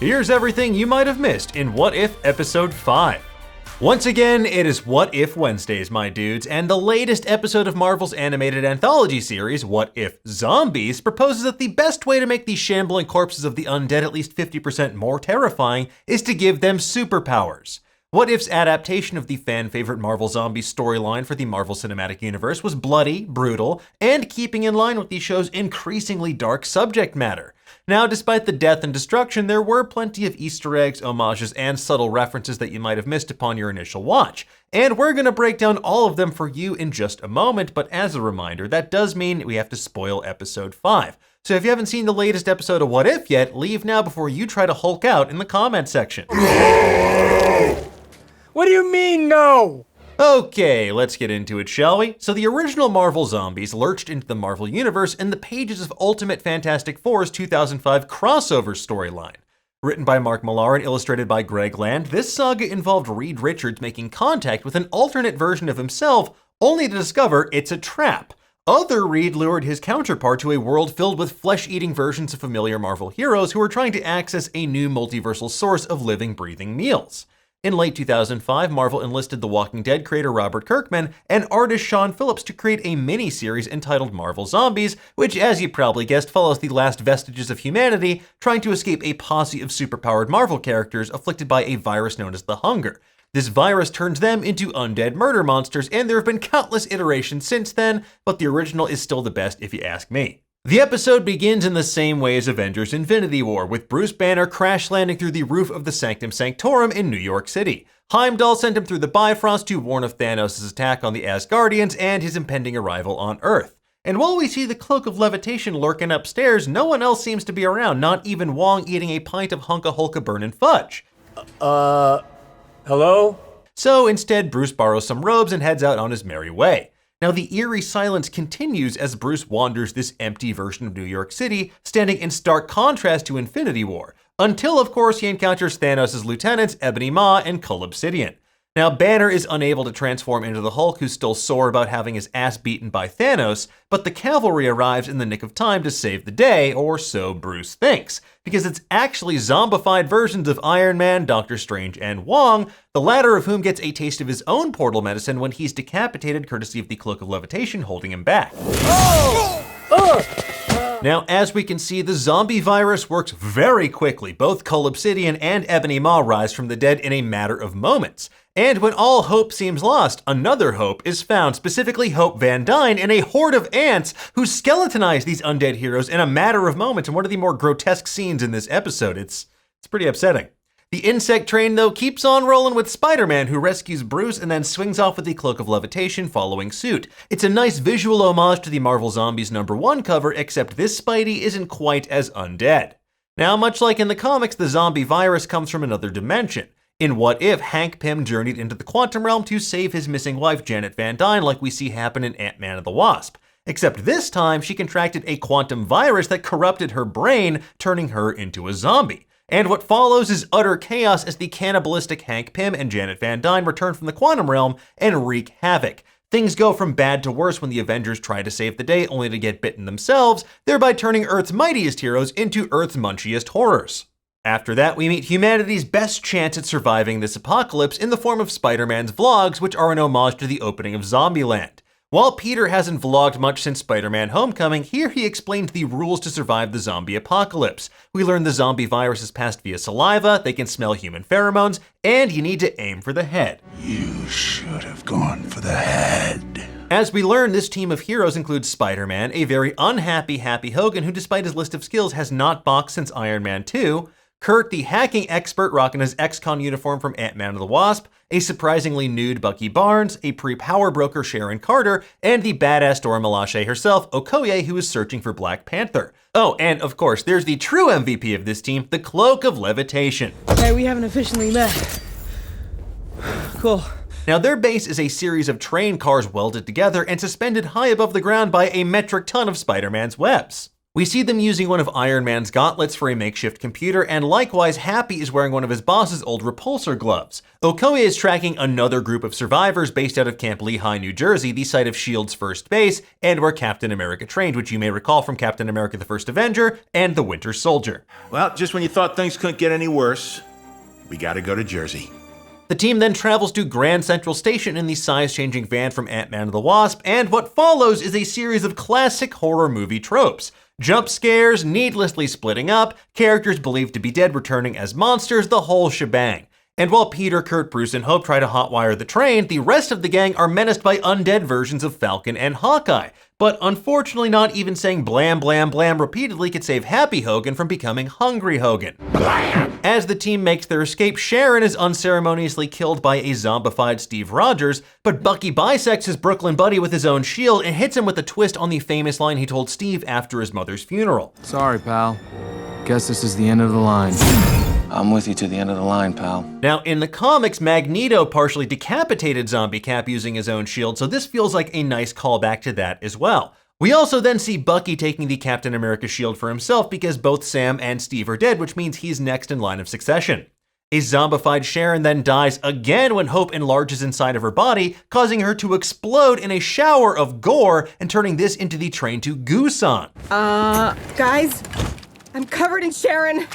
Here's everything you might have missed in What If Episode 5. Once again, it is What If Wednesdays, my dudes, and the latest episode of Marvel's animated anthology series, What If Zombies, proposes that the best way to make the shambling corpses of the undead at least 50% more terrifying is to give them superpowers. What If's adaptation of the fan-favorite Marvel Zombies storyline for the Marvel Cinematic Universe was bloody, brutal, and keeping in line with the show's increasingly dark subject matter. Now, despite the death and destruction, there were plenty of Easter eggs, homages, and subtle references that you might have missed upon your initial watch. And we're going to break down all of them for you in just a moment, but as a reminder, that does mean we have to spoil Episode 5. So if you haven't seen the latest episode of What If yet, leave now before you try to Hulk out in the comment section. What do you mean, no? Okay, let's get into it, shall we? So the original Marvel Zombies lurched into the Marvel Universe in the pages of Ultimate Fantastic Four's 2005 crossover storyline. Written by Mark Millar and illustrated by Greg Land, this saga involved Reed Richards making contact with an alternate version of himself, only to discover it's a trap. Other Reed lured his counterpart to a world filled with flesh-eating versions of familiar Marvel heroes who were trying to access a new multiversal source of living, breathing meals. In late 2005, Marvel enlisted The Walking Dead creator Robert Kirkman and artist Sean Phillips to create a mini-series entitled Marvel Zombies, which, as you probably guessed, follows the last vestiges of humanity trying to escape a posse of superpowered Marvel characters afflicted by a virus known as the Hunger. This virus turns them into undead murder monsters, and there have been countless iterations since then, but the original is still the best if you ask me. The episode begins in the same way as Avengers Infinity War, with Bruce Banner crash landing through the roof of the Sanctum Sanctorum in New York City. Heimdall sent him through the Bifrost to warn of Thanos' attack on the Asgardians and his impending arrival on Earth. And while we see the Cloak of Levitation lurking upstairs, no one else seems to be around, not even Wong eating a pint of Hunka-Hulka burnin' fudge. Hello? So instead, Bruce borrows some robes and heads out on his merry way. Now, the eerie silence continues as Bruce wanders this empty version of New York City, standing in stark contrast to Infinity War, until, of course, he encounters Thanos' lieutenants, Ebony Maw and Cull Obsidian. Now, Banner is unable to transform into the Hulk, who's still sore about having his ass beaten by Thanos, but the cavalry arrives in the nick of time to save the day, or so Bruce thinks, because it's actually zombified versions of Iron Man, Doctor Strange, and Wong, the latter of whom gets a taste of his own portal medicine when he's decapitated courtesy of the Cloak of Levitation holding him back. Now, as we can see, the zombie virus works very quickly. Both Cull Obsidian and Ebony Maw rise from the dead in a matter of moments. And when all hope seems lost, another hope is found, specifically Hope Van Dyne and a horde of ants who skeletonize these undead heroes in a matter of moments in one of the more grotesque scenes in this episode. It's pretty upsetting. The insect train, though, keeps on rolling with SpiderMan, who rescues Bruce and then swings off with the Cloak of Levitation following suit. It's a nice visual homage to the Marvel Zombies #1 cover, except this Spidey isn't quite as undead. Now, much like in the comics, the zombie virus comes from another dimension. In What If, Hank Pym journeyed into the quantum realm to save his missing wife, Janet Van Dyne, like we see happen in Ant-Man and the Wasp. Except this time, she contracted a quantum virus that corrupted her brain, turning her into a zombie. And what follows is utter chaos as the cannibalistic Hank Pym and Janet Van Dyne return from the quantum realm and wreak havoc. Things go from bad to worse when the Avengers try to save the day only to get bitten themselves, thereby turning Earth's mightiest heroes into Earth's munchiest horrors. After that, we meet humanity's best chance at surviving this apocalypse in the form of Spider-Man's vlogs, which are an homage to the opening of Zombieland. While Peter hasn't vlogged much since Spider-Man Homecoming, here he explains the rules to survive the zombie apocalypse. We learn the zombie virus is passed via saliva, they can smell human pheromones, and you need to aim for the head. You should have gone for the head. As we learn, this team of heroes includes Spider-Man, a very unhappy Happy Hogan who, despite his list of skills, has not boxed since Iron Man 2, Kurt, the hacking expert rocking his ex-con uniform from Ant-Man and the Wasp, a surprisingly nude Bucky Barnes, a pre-power broker Sharon Carter, and the badass Dora Milaje herself, Okoye, who is searching for Black Panther. Oh, and of course, there's the true MVP of this team, the Cloak of Levitation. Hey, we haven't officially met. Cool. Now, their base is a series of train cars welded together and suspended high above the ground by a metric ton of Spider-Man's webs. We see them using one of Iron Man's gauntlets for a makeshift computer, and likewise Happy is wearing one of his boss's old repulsor gloves. Okoye is tracking another group of survivors based out of Camp Lehigh, New Jersey, the site of S.H.I.E.L.D.'s first base, and where Captain America trained, which you may recall from Captain America the First Avenger and the Winter Soldier. Well, just when you thought things couldn't get any worse, we gotta go to Jersey. The team then travels to Grand Central Station in the size-changing van from Ant-Man and the Wasp, and what follows is a series of classic horror movie tropes. Jump scares, needlessly splitting up, characters believed to be dead returning as monsters, the whole shebang. And while Peter, Kurt, Bruce, and Hope try to hotwire the train, the rest of the gang are menaced by undead versions of Falcon and Hawkeye. But unfortunately, not even saying blam blam blam repeatedly could save Happy Hogan from becoming Hungry Hogan. As the team makes their escape, Sharon is unceremoniously killed by a zombified Steve Rogers, but Bucky bisects his Brooklyn buddy with his own shield and hits him with a twist on the famous line he told Steve after his mother's funeral. Sorry, pal. Guess this is the end of the line. I'm with you to the end of the line, pal. Now, in the comics, Magneto partially decapitated Zombie Cap using his own shield, so this feels like a nice callback to that as well. We also then see Bucky taking the Captain America shield for himself because both Sam and Steve are dead, which means he's next in line of succession. A zombified Sharon then dies again when Hope enlarges inside of her body, causing her to explode in a shower of gore and turning this into the train to Busan. Guys, I'm covered in Sharon.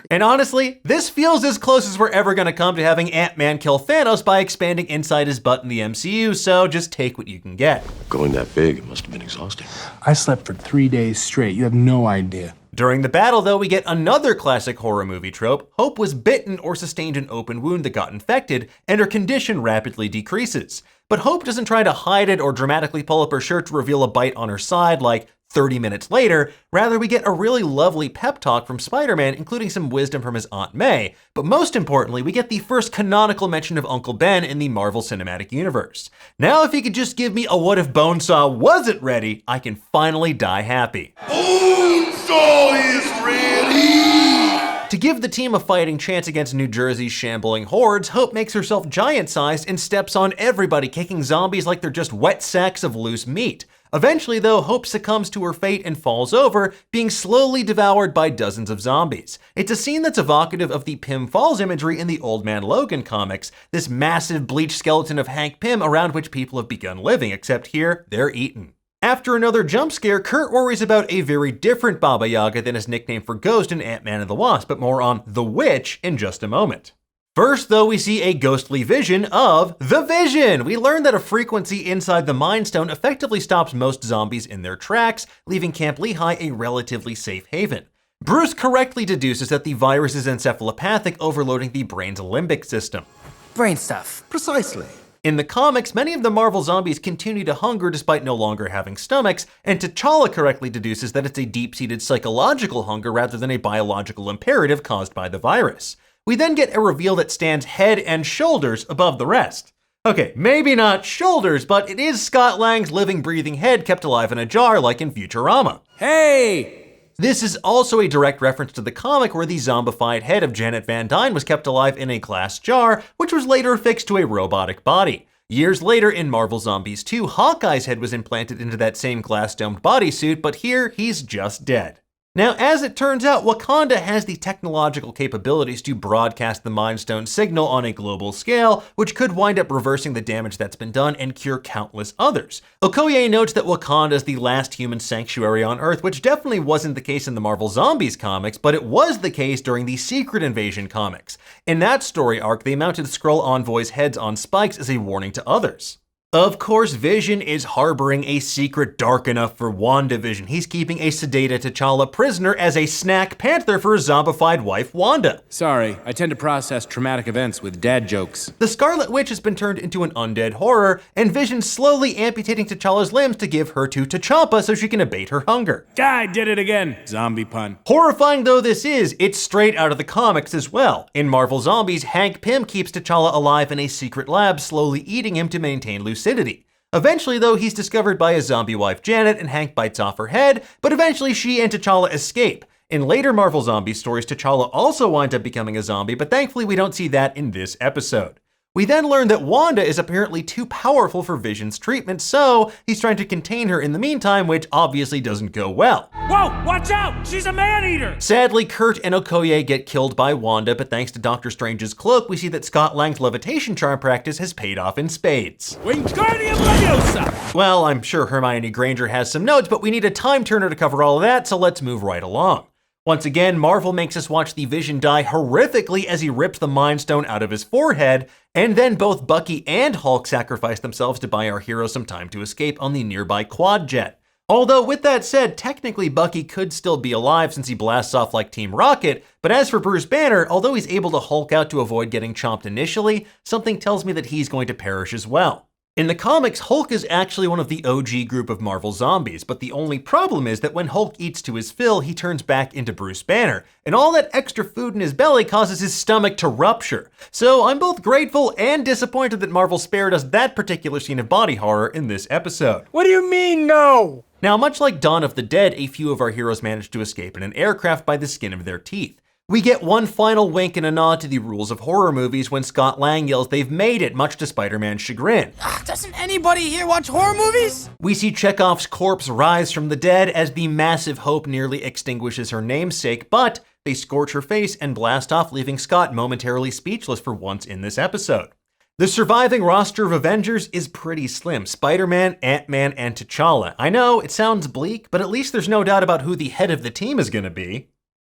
And honestly, this feels as close as we're ever gonna come to having Ant-Man kill Thanos by expanding inside his butt in the MCU, so just take what you can get. Going that big, it must have been exhausting. I slept for 3 days straight. You have no idea. During the battle, though, we get another classic horror movie trope. Hope was bitten or sustained an open wound that got infected, and her condition rapidly decreases. But Hope doesn't try to hide it or dramatically pull up her shirt to reveal a bite on her side like 30 minutes later. Rather, we get a really lovely pep talk from Spider-Man, including some wisdom from his Aunt May. But most importantly, we get the first canonical mention of Uncle Ben in the Marvel Cinematic Universe. Now, if he could just give me a what if Bonesaw wasn't ready, I can finally die happy. Bonesaw is ready! To give the team a fighting chance against New Jersey's shambling hordes, Hope makes herself giant-sized and steps on everybody, kicking zombies like they're just wet sacks of loose meat. Eventually, though, Hope succumbs to her fate and falls over, being slowly devoured by dozens of zombies. It's a scene that's evocative of the Pym Falls imagery in the Old Man Logan comics, this massive bleached skeleton of Hank Pym around which people have begun living, except here, they're eaten. After another jump scare, Kurt worries about a very different Baba Yaga than his nickname for Ghost in Ant-Man and the Wasp, but more on the Witch in just a moment. First, though, we see a ghostly vision of the Vision. We learn that a frequency inside the Mind Stone effectively stops most zombies in their tracks, leaving Camp Lehigh a relatively safe haven. Bruce correctly deduces that the virus is encephalopathic, overloading the brain's limbic system. Brain stuff. Precisely. In the comics, many of the Marvel zombies continue to hunger despite no longer having stomachs, and T'Challa correctly deduces that it's a deep-seated psychological hunger rather than a biological imperative caused by the virus. We then get a reveal that stands head and shoulders above the rest. Okay, maybe not shoulders, but it is Scott Lang's living, breathing head kept alive in a jar like in Futurama. Hey! This is also a direct reference to the comic where the zombified head of Janet Van Dyne was kept alive in a glass jar, which was later affixed to a robotic body. Years later, in Marvel Zombies 2, Hawkeye's head was implanted into that same glass-domed bodysuit, but here, he's just dead. Now, as it turns out, Wakanda has the technological capabilities to broadcast the Mind Stone signal on a global scale, which could wind up reversing the damage that's been done and cure countless others. Okoye notes that Wakanda is the last human sanctuary on Earth, which definitely wasn't the case in the Marvel Zombies comics, but it was the case during the Secret Invasion comics. In that story arc, they mounted Skrull envoys' heads on spikes as a warning to others. Of course, Vision is harboring a secret dark enough for WandaVision. He's keeping a sedated T'Challa prisoner as a snack panther for his zombified wife, Wanda. Sorry, I tend to process traumatic events with dad jokes. The Scarlet Witch has been turned into an undead horror, and Vision slowly amputating T'Challa's limbs to give her to T'Challa so she can abate her hunger. I did it again. Zombie pun. Horrifying though this is, it's straight out of the comics as well. In Marvel Zombies, Hank Pym keeps T'Challa alive in a secret lab, slowly eating him to maintain lucidity. Eventually, though, he's discovered by his zombie wife Janet, and Hank bites off her head, but eventually she and T'Challa escape. In later Marvel Zombie stories, T'Challa also winds up becoming a zombie, but thankfully we don't see that in this episode. We then learn that Wanda is apparently too powerful for Vision's treatment, so he's trying to contain her in the meantime, which obviously doesn't go well. Whoa, watch out! She's a man-eater! Sadly, Kurt and Okoye get killed by Wanda, but thanks to Doctor Strange's cloak, we see that Scott Lang's levitation charm practice has paid off in spades. Wingardium Leviosa! Well, I'm sure Hermione Granger has some notes, but we need a time turner to cover all of that, so let's move right along. Once again, Marvel makes us watch the Vision die horrifically as he rips the Mind Stone out of his forehead, and then both Bucky and Hulk sacrifice themselves to buy our hero some time to escape on the nearby quad jet. Although, with that said, technically Bucky could still be alive since he blasts off like Team Rocket, but as for Bruce Banner, although he's able to Hulk out to avoid getting chomped initially, something tells me that he's going to perish as well. In the comics, Hulk is actually one of the OG group of Marvel zombies, but the only problem is that when Hulk eats to his fill, he turns back into Bruce Banner, and all that extra food in his belly causes his stomach to rupture. So I'm both grateful and disappointed that Marvel spared us that particular scene of body horror in this episode. What do you mean, no? Now, much like Dawn of the Dead, a few of our heroes managed to escape in an aircraft by the skin of their teeth. We get one final wink and a nod to the rules of horror movies when Scott Lang yells they've made it, much to Spider-Man's chagrin. Doesn't anybody here watch horror movies? We see Chekhov's corpse rise from the dead as the massive Hope nearly extinguishes her namesake, but they scorch her face and blast off, leaving Scott momentarily speechless for once in this episode. The surviving roster of Avengers is pretty slim. Spider-Man, Ant-Man, and T'Challa. I know, it sounds bleak, but at least there's no doubt about who the head of the team is gonna be.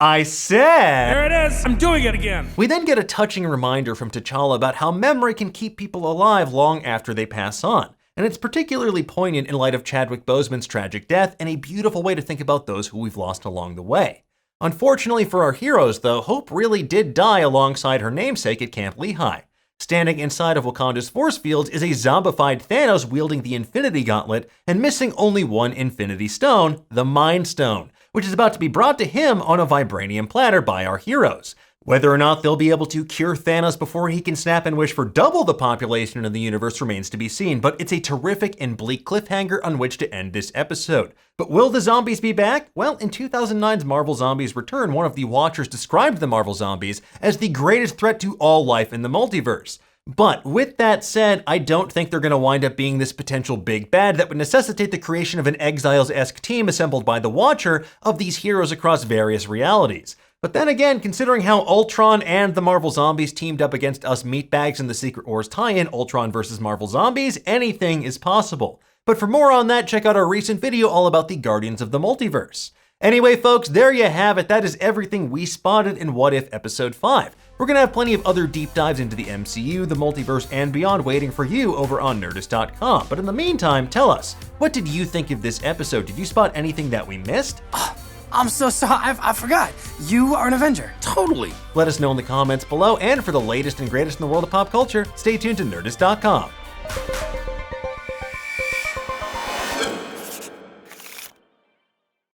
I said! There it is! I'm doing it again! We then get a touching reminder from T'Challa about how memory can keep people alive long after they pass on. And it's particularly poignant in light of Chadwick Boseman's tragic death and a beautiful way to think about those who we've lost along the way. Unfortunately for our heroes, though, Hope really did die alongside her namesake at Camp Lehigh. Standing inside of Wakanda's force fields is a zombified Thanos wielding the Infinity Gauntlet and missing only one Infinity Stone, the Mind Stone, which is about to be brought to him on a vibranium platter by our heroes. Whether or not they'll be able to cure Thanos before he can snap and wish for double the population of the universe remains to be seen, but it's a terrific and bleak cliffhanger on which to end this episode. But will the zombies be back? Well, in 2009's Marvel Zombies Return, one of the Watchers described the Marvel Zombies as the greatest threat to all life in the multiverse. But with that said, I don't think they're going to wind up being this potential big bad that would necessitate the creation of an Exiles-esque team assembled by the Watcher of these heroes across various realities. But then again, considering how Ultron and the Marvel Zombies teamed up against us meatbags in the Secret Wars tie-in, Ultron vs. Marvel Zombies, anything is possible. But for more on that, check out our recent video all about the Guardians of the Multiverse. Anyway, folks, there you have it. That is everything we spotted in What If Episode 5. We're gonna have plenty of other deep dives into the MCU, the multiverse, and beyond waiting for you over on Nerdist.com. But in the meantime, tell us, what did you think of this episode? Did you spot anything that we missed? I'm so sorry, I forgot. You are an Avenger. Totally. Let us know in the comments below, and for the latest and greatest in the world of pop culture, stay tuned to Nerdist.com.